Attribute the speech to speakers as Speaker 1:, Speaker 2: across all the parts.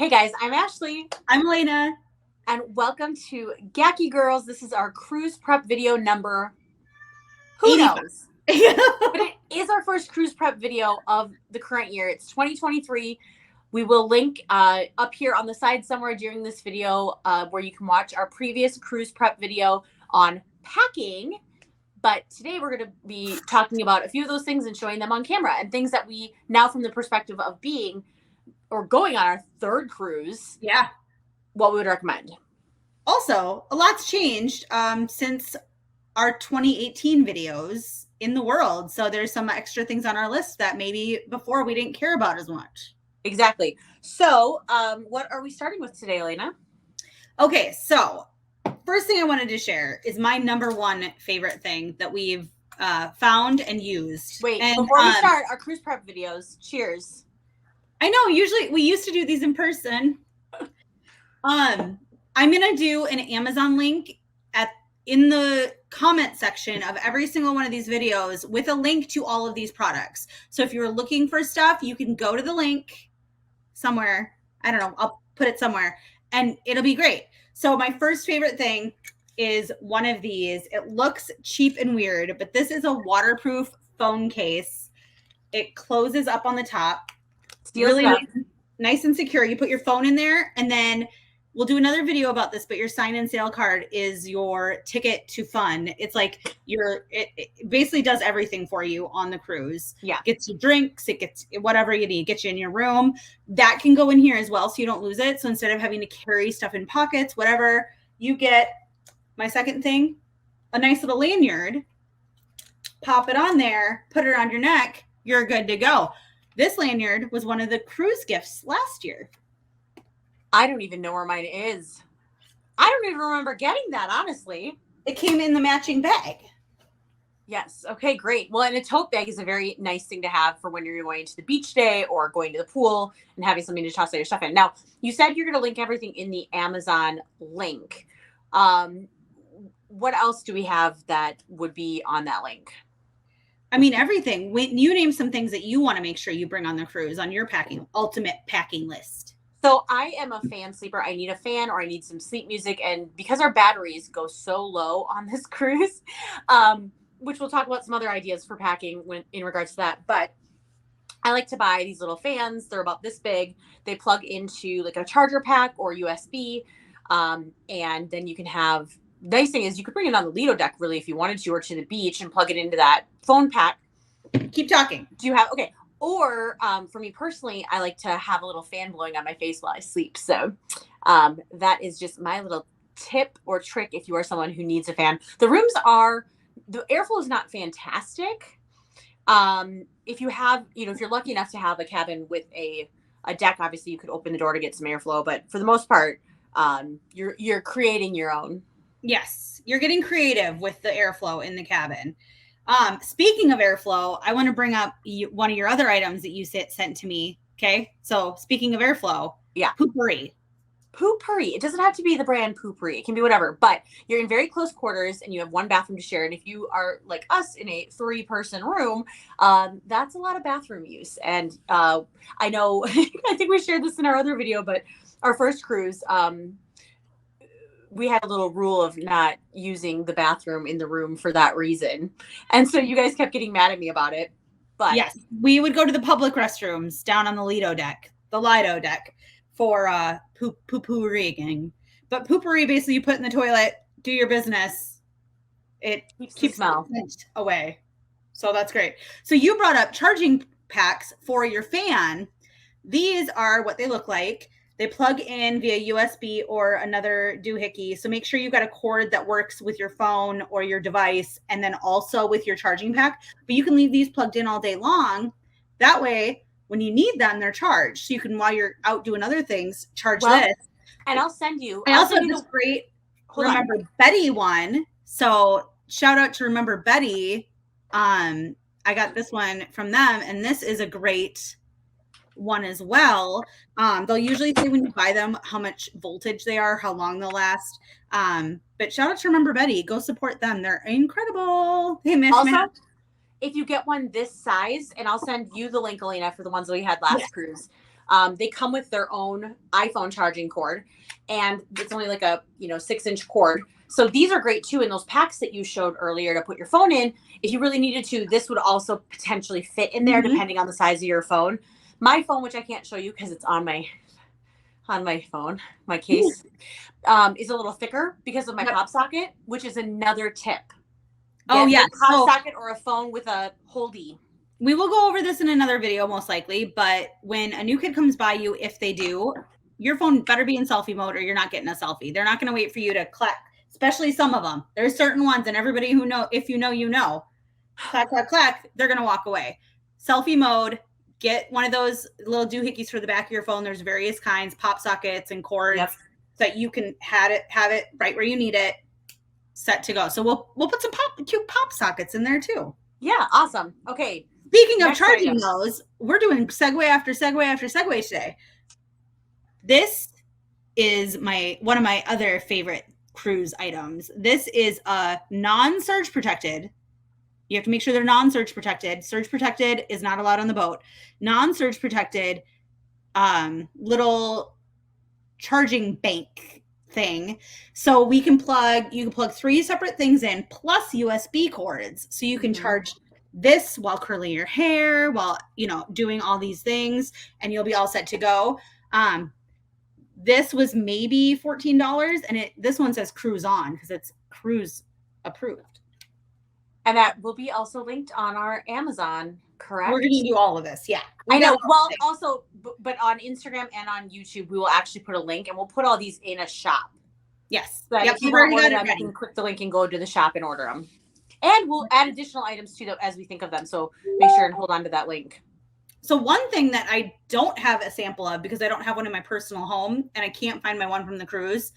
Speaker 1: Hey guys, I'm Ashley.
Speaker 2: I'm Elena.
Speaker 1: And welcome to Gacky Girls. This is our cruise prep video number, who
Speaker 2: 85.
Speaker 1: knows? But it is our first cruise prep video of the current year. It's 2023. We will link up here on the side somewhere during this video where you can watch our previous cruise prep video on packing. But today we're going to be talking about a few of those things and showing them on camera and things that we now from the perspective of being or going on our third cruise.
Speaker 2: Yeah.
Speaker 1: What we would recommend.
Speaker 2: Also, a lot's changed since our 2018 videos in the world. So there's some extra things on our list that maybe before we didn't care about as much.
Speaker 1: Exactly. So what are we starting with today, Elena?
Speaker 2: Okay, so first thing I wanted to share is my number one favorite thing that we've found and used.
Speaker 1: Wait, before we start our cruise prep videos, cheers.
Speaker 2: I know, usually we used to do these in person. I'm gonna do an Amazon link in the comment section of every single one of these videos with a link to all of these products. So if you're looking for stuff, you can go to the link somewhere. I don't know, I'll put it somewhere and it'll be great. So my first favorite thing is one of these. It looks cheap and weird, but this is a waterproof phone case. It closes up on the top. Really nice and secure. You put your phone in there, and then we'll do another video about this, but your sign and sale card is your ticket to fun. It's like it basically does everything for you on the cruise.
Speaker 1: Yeah.
Speaker 2: Gets you drinks, it gets whatever you need, gets you in your room. That can go in here as well so you don't lose it. So instead of having to carry stuff in pockets, whatever, you get my second thing, a nice little lanyard. Pop it on there, put it around your neck, you're good to go. This lanyard was one of the cruise gifts last year.
Speaker 1: I don't even know where mine is. I don't even remember getting that, honestly.
Speaker 2: It came in the matching bag.
Speaker 1: Yes. Okay, great. Well, and a tote bag is a very nice thing to have for when you're going to the beach day or going to the pool and having something to toss all your stuff in. Now, you said you're going to link everything in the Amazon link. What else do we have that would be on that link?
Speaker 2: I mean, everything. When you name some things that you want to make sure you bring on the cruise on your ultimate packing list.
Speaker 1: So I am a fan sleeper. I need a fan or I need some sleep music. And because our batteries go so low on this cruise, which we'll talk about some other ideas for packing in regards to that. But I like to buy these little fans. They're about this big. They plug into like a charger pack or USB. And then you can have, nice thing is you could bring it on the Lido deck really if you wanted to, or to the beach and plug it into that phone pack.
Speaker 2: Keep talking.
Speaker 1: Do you have, okay. Or for me personally, I like to have a little fan blowing on my face while I sleep. So that is just my little tip or trick if you are someone who needs a fan. The airflow is not fantastic. If you have, if you're lucky enough to have a cabin with a deck, obviously you could open the door to get some airflow. But for the most part, you're creating your own.
Speaker 2: Yes, you're getting creative with the airflow in the cabin. Speaking of airflow, I want to bring up one of your other items that you sent to me. Okay. So speaking of airflow,
Speaker 1: yeah.
Speaker 2: Poo-Pourri.
Speaker 1: Poo-Pourri. It doesn't have to be the brand Poo-Pourri. It can be whatever, but you're in very close quarters and you have one bathroom to share. And if you are like us in a 3-person room, that's a lot of bathroom use. And I know, I think we shared this in our other video, but our first cruise, we had a little rule of not using the bathroom in the room for that reason. And so you guys kept getting mad at me about it. But
Speaker 2: yes, we would go to the public restrooms down on the Lido deck for poo-pourriing. But Poo-Pourri, basically you put in the toilet, do your business. It keeps the scent away. So that's great. So you brought up charging packs for your fan. These are what they look like. They plug in via USB or another doohickey. So make sure you've got a cord that works with your phone or your device and then also with your charging pack. But you can leave these plugged in all day long. That way, when you need them, they're charged. So you can, while you're out doing other things, charge this.
Speaker 1: And I'll send you.
Speaker 2: I also have this great Remember Betty one. So shout out to Remember Betty. I got this one from them. And this is a great one as well. They'll usually say when you buy them how much voltage they are, how long they'll last. But shout out to Remember Betty. Go support them. They're incredible. Hey, Miss
Speaker 1: also, if you get one this size, and I'll send you the link, Elena, for the ones that we had last cruise. They come with their own iPhone charging cord, and it's only like a 6-inch cord. So these are great too. In those packs that you showed earlier to put your phone in, if you really needed to, this would also potentially fit in there, depending on the size of your phone. My phone, which I can't show you because it's on my phone, my case, is a little thicker because of my pop socket, which is another tip.
Speaker 2: Oh, yeah.
Speaker 1: Pop socket or a phone with a holdy.
Speaker 2: We will go over this in another video, most likely, but when a new kid comes by you, if they do, your phone better be in selfie mode or you're not getting a selfie. They're not going to wait for you to clap, especially some of them. There's certain ones, and everybody who know, if you know, clack, clack, clack, they're going to walk away. Selfie mode, get one of those little doohickeys for the back of your phone. There's various kinds, pop sockets and cords, so that you can have it right where you need it, set to go. So we'll put some cute pop sockets in there too.
Speaker 1: Yeah, awesome. Okay.
Speaker 2: Speaking of charging those, we're doing segue after segue after segue today. This is one of my other favorite cruise items. This is a non-surge protected. You have to make sure they're non-surge protected. Surge protected is not allowed on the boat. Non-surge protected little charging bank thing. So you can plug 3 separate things in plus USB cords. So you can charge this while curling your hair, while doing all these things, and you'll be all set to go. This was maybe $14, and this one says cruise on because it's cruise approved.
Speaker 1: And that will be also linked on our Amazon, correct?
Speaker 2: We're going to do all of this. Yeah.
Speaker 1: I know. Well, also, but on Instagram and on YouTube, we will actually put a link, and we'll put all these in a shop.
Speaker 2: Yes.
Speaker 1: So if you want to order them, you can click the link and go to the shop and order them. And we'll add additional items too as we think of them. So make sure and hold on to that link.
Speaker 2: So one thing that I don't have a sample of because I don't have one in my personal home and I can't find my one from the cruise.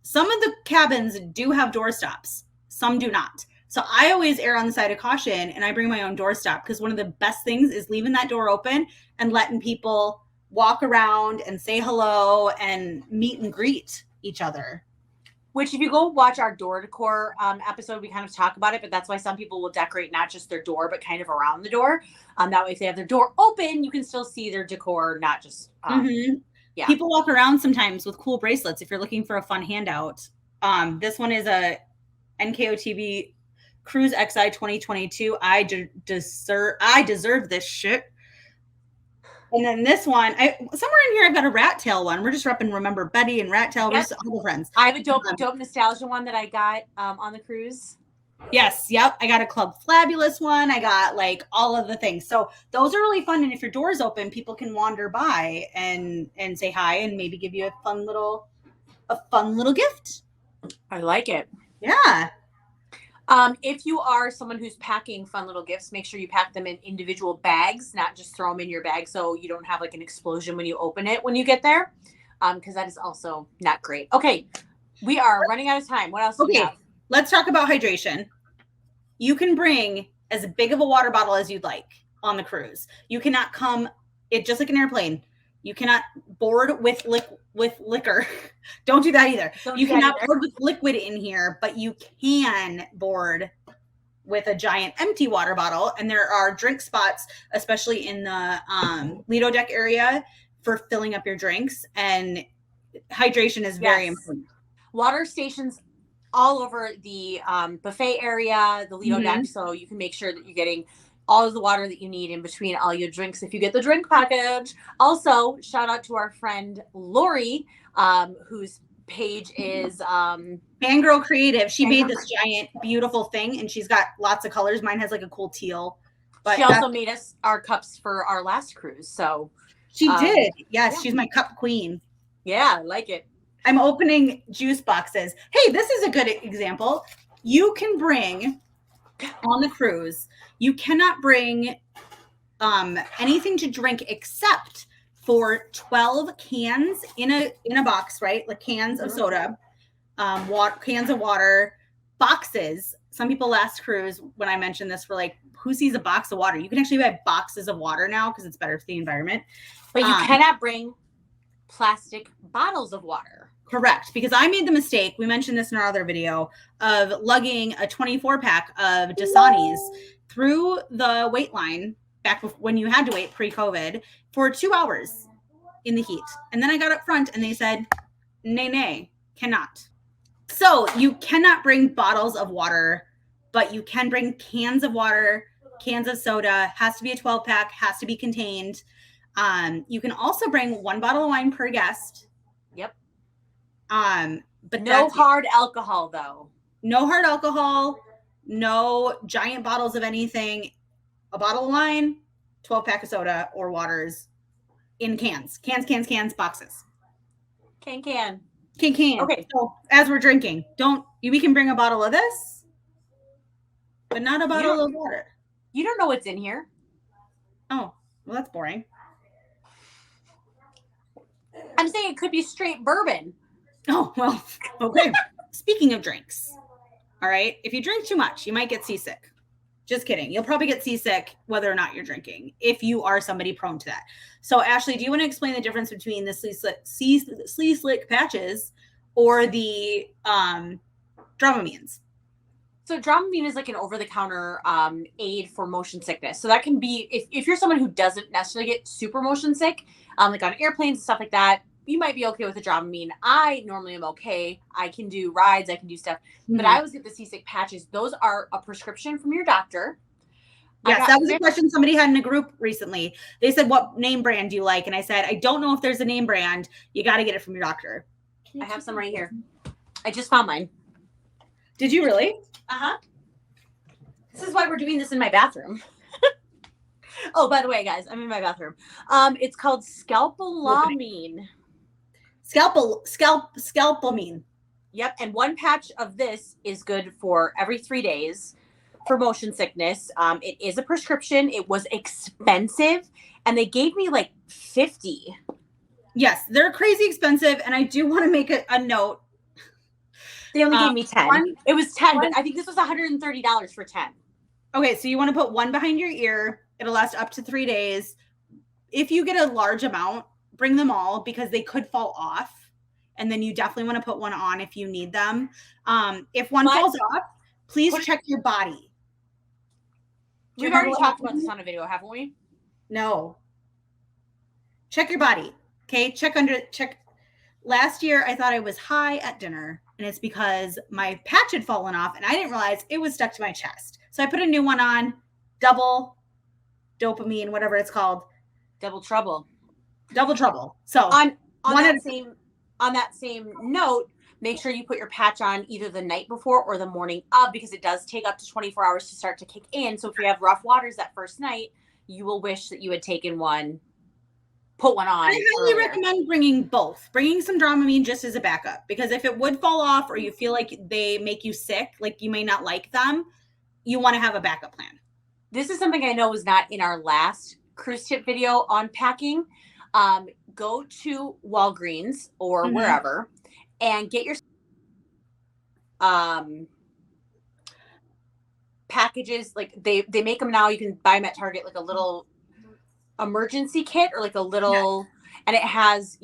Speaker 2: Some of the cabins do have door stops. Some do not. So I always err on the side of caution and I bring my own doorstop because one of the best things is leaving that door open and letting people walk around and say hello and meet and greet each other.
Speaker 1: Which if you go watch our door decor episode, we kind of talk about it, but that's why some people will decorate not just their door, but kind of around the door. That way if they have their door open, you can still see their decor, not just, yeah.
Speaker 2: People walk around sometimes with cool bracelets if you're looking for a fun handout. This one is a NKOTB Cruise XI 2022. I deserve this shit. And then this one, somewhere in here, I've got a Rat Tail one. We're just repping Remember Betty and Rat Tail. Yes. We're all friends.
Speaker 1: I have a dope nostalgia one that I got on the cruise.
Speaker 2: Yes. Yep. I got a Club Flabulous one. I got like all of the things. So those are really fun. And if your door's open, people can wander by and say hi and maybe give you a fun little gift.
Speaker 1: I like it.
Speaker 2: Yeah.
Speaker 1: If you are someone who's packing fun little gifts, make sure you pack them in individual bags, not just throw them in your bag so you don't have like an explosion when you open it when you get there, because that is also not great. Okay, we are running out of time. What else do we have?
Speaker 2: Let's talk about hydration. You can bring as big of a water bottle as you'd like on the cruise. You cannot just like an airplane. You cannot board with liquor. Don't do that either. You cannot board with liquid in here, but you can board with a giant empty water bottle. And there are drink spots, especially in the Lido deck area, for filling up your drinks. And hydration is very important.
Speaker 1: Water stations all over the buffet area, the Lido deck, so you can make sure that you're getting all of the water that you need in between all your drinks if you get the drink package. Also, shout out to our friend Lori, whose page is
Speaker 2: Fangirl Creative. She made this giant, beautiful thing, and she's got lots of colors. Mine has like a cool teal. But
Speaker 1: she also made us our cups for our last cruise. So
Speaker 2: she did. Yes, she's my cup queen.
Speaker 1: Yeah, I like it.
Speaker 2: I'm opening juice boxes. Hey, this is a good example. You can bring on the cruise. You cannot bring anything to drink except for 12 cans in a box, right? Like cans of soda, cans of water, boxes. Some people last cruise, when I mentioned this, were like, who sees a box of water? You can actually buy boxes of water now because it's better for the environment.
Speaker 1: But you cannot bring plastic bottles of water.
Speaker 2: Correct. Because I made the mistake, we mentioned this in our other video, of lugging a 24-pack of Dasani's through the wait line back when you had to wait pre-COVID for 2 hours. in the heat. And then I got up front and they said, nay, cannot. So you cannot bring bottles of water, but you can bring cans of water, cans of soda, has to be a 12 pack, has to be contained. You can also bring 1 bottle of wine per guest.
Speaker 1: Yep.
Speaker 2: But
Speaker 1: no hard alcohol though.
Speaker 2: No hard alcohol, no giant bottles of anything. A bottle of wine, 12 pack of soda or waters in cans, boxes.
Speaker 1: Can.
Speaker 2: Okay. So as we're drinking, we can bring a bottle of this, but not a bottle of water.
Speaker 1: You don't know what's in here.
Speaker 2: Oh, well, that's boring.
Speaker 1: I'm saying it could be straight bourbon.
Speaker 2: Oh, well, okay. Speaking of drinks, all right, if you drink too much, you might get seasick. Just kidding. You'll probably get seasick whether or not you're drinking, if you are somebody prone to that. So, Ashley, do you want to explain the difference between the Sleeve Slick patches or the Dramamines?
Speaker 1: So Dramamine is like an over-the-counter aid for motion sickness. So that can be, if you're someone who doesn't necessarily get super motion sick, like on airplanes and stuff like that, you might be okay with a Dramamine. I normally am okay. I can do rides, I can do stuff, but I always get the seasick patches. Those are a prescription from your doctor.
Speaker 2: Yes, that was a question somebody had in a group recently. They said, what name brand do you like? And I said, I don't know if there's a name brand. You got to get it from your doctor.
Speaker 1: I have some right here. I just found mine.
Speaker 2: Did you really?
Speaker 1: Uh-huh. This is why we're doing this in my bathroom. Oh, by the way, guys, I'm in my bathroom. It's called Scalpolamine.
Speaker 2: Scalpolamine.
Speaker 1: Yep, and 1 patch of this is good for every 3 days for motion sickness. It is a prescription. It was expensive, and they gave me like 50.
Speaker 2: Yes, they're crazy expensive, and I do want to make a note.
Speaker 1: They only gave me 10. It was 10, but I think this was $130 for 10.
Speaker 2: Okay, so you want to put 1 behind your ear. It'll last up to 3 days. If you get a large amount, bring them all because they could fall off. And then you definitely want to put 1 on if you need them. If one falls off, please check your body.
Speaker 1: We've already talked about this on a video, haven't we?
Speaker 2: No. Check your body. Okay, check. Last year, I thought I was high at dinner, and it's because my patch had fallen off, and I didn't realize it was stuck to my chest. So I put a new one on, double dopamine, whatever it's called.
Speaker 1: Double trouble.
Speaker 2: So
Speaker 1: on that same note, make sure you put your patch on either the night before or the morning of, because it does take up to 24 hours to start to kick in. So if you have rough waters that first night, you will wish that you had taken one. Put one on.
Speaker 2: I highly recommend bringing both. Bringing some Dramamine just as a backup, because if it would fall off or you feel like they make you sick, like you may not like them, you want to have a backup plan.
Speaker 1: This is something I know was not in our last cruise tip video on packing. Go to Walgreens or wherever and get your packages. Like they make them now. You can buy them at Target, like a little emergency kit or like a little, and it has,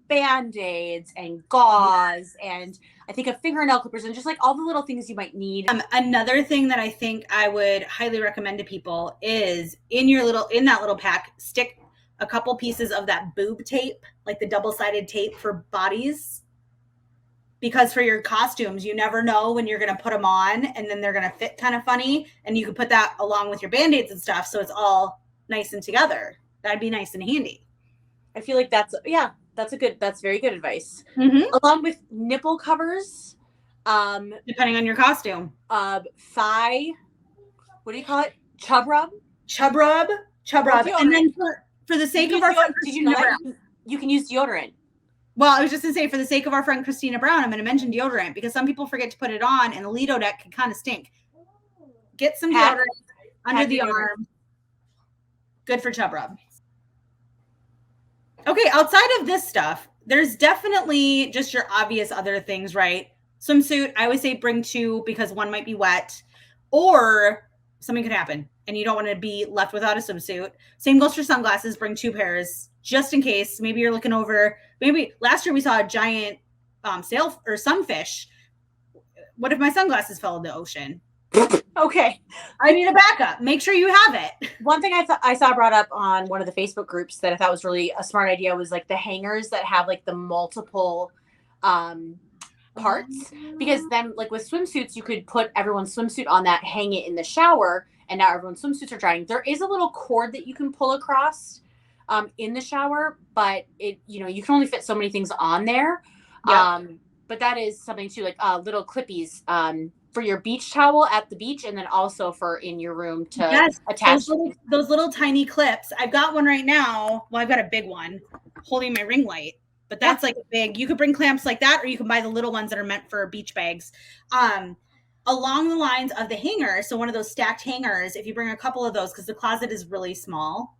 Speaker 1: Band-Aids and gauze and I think a fingernail clippers and just like all the little things you might need.
Speaker 2: Another thing that I think I would highly recommend to people is in that little pack, stick a couple pieces of that boob tape, like the double-sided tape for bodies. Because for your costumes, you never know when you're going to put them on and then they're going to fit kind of funny. And you can put that along with your Band-Aids and stuff. So it's all nice and together. That'd be nice and handy.
Speaker 1: I feel like that's very good advice. Along with nipple covers.
Speaker 2: Depending on your costume.
Speaker 1: Thigh, what do you call it? Chub rub. And then for the sake of our friend Christina Brown. You can use deodorant.
Speaker 2: Well, I was just going to say, for the sake of our friend Christina Brown, I'm going to mention deodorant because some people forget to put it on and the Lido deck can kind of stink. Get some deodorant under the arm. Good for chub rub. Okay, outside of this stuff, there's definitely just your obvious other things, right? Swimsuit, I always say bring 2 because one might be wet or something could happen and you don't want to be left without a swimsuit. Same goes for sunglasses. Bring 2 pairs just in case. Maybe you're looking over. Maybe last year we saw a giant sail or sunfish. What if my sunglasses fell in the ocean?
Speaker 1: Okay.
Speaker 2: I need a backup. Make sure you have it.
Speaker 1: One thing I saw brought up on one of the Facebook groups that I thought was really a smart idea was like the hangers that have like the multiple parts, because then like with swimsuits you could put everyone's swimsuit on that, hang it in the shower, and now everyone's swimsuits are drying. There is a little cord that you can pull across in the shower, but it, you know, you can only fit so many things on there. But that is something too, like little clippies for your beach towel at the beach, and then also for in your room to attach
Speaker 2: those little tiny clips. I've got one right now. Well, I've got a big one holding my ring light, but that's like a big, you could bring clamps like that, or you can buy the little ones that are meant for beach bags. Along the lines of the hanger, so one of those stacked hangers, if you bring a couple of those, because the closet is really small,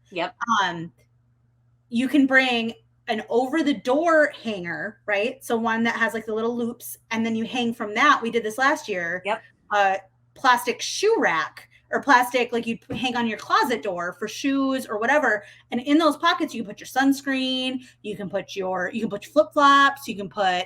Speaker 2: you can bring an over the door hanger, right? So one that has like the little loops, and then you hang from that. We did this last year. Plastic shoe rack, or plastic, like you hang on your closet door for shoes or whatever. And in those pockets, you can put your sunscreen, you can put your flip flops, you can put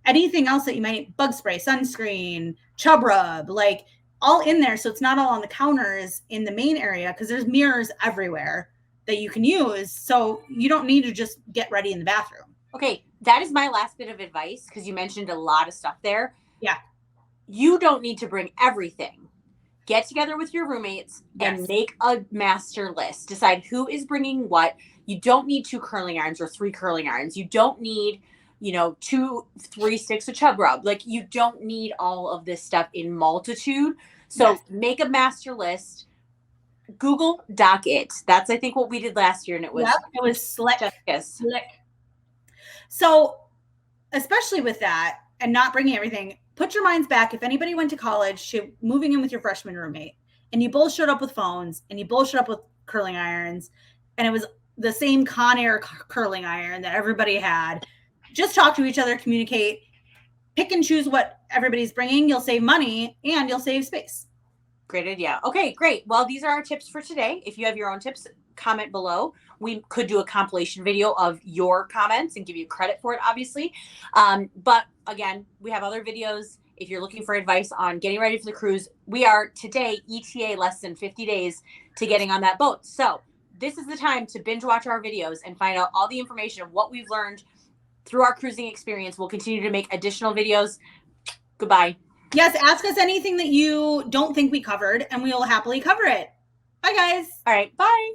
Speaker 2: anything else that you might, bug spray, sunscreen, chub rub, like all in there. So it's not all on the counters in the main area, because there's mirrors everywhere that you can use. So you don't need to just get ready in the bathroom.
Speaker 1: Okay. That is my last bit of advice, because you mentioned a lot of stuff there.
Speaker 2: Yeah.
Speaker 1: You don't need to bring everything. Get together with your roommates and make a master list. Decide who is bringing what. You don't need 2 curling irons or 3 curling irons. You don't need, 2-3 sticks of chub rub. Like, you don't need all of this stuff in multitude. So make a master list. Google Doc it. That's, I think, what we did last year, and it was
Speaker 2: slick.
Speaker 1: Slick.
Speaker 2: So, especially with that and not bringing everything, put your minds back. If anybody went to college, moving in with your freshman roommate, and you both showed up with phones, and you both showed up with curling irons, and it was the same Conair curling iron that everybody had, just talk to each other, communicate, pick and choose what everybody's bringing. You'll save money and you'll save space.
Speaker 1: Great idea. Okay, great. Well, these are our tips for today. If you have your own tips, comment below. We could do a compilation video of your comments and give you credit for it, obviously. But again, we have other videos. If you're looking for advice on getting ready for the cruise, we are today ETA less than 50 days to getting on that boat. So this is the time to binge watch our videos and find out all the information of what we've learned through our cruising experience. We'll continue to make additional videos. Goodbye.
Speaker 2: Yes, ask us anything that you don't think we covered, and we will happily cover it. Bye, guys.
Speaker 1: All right, bye.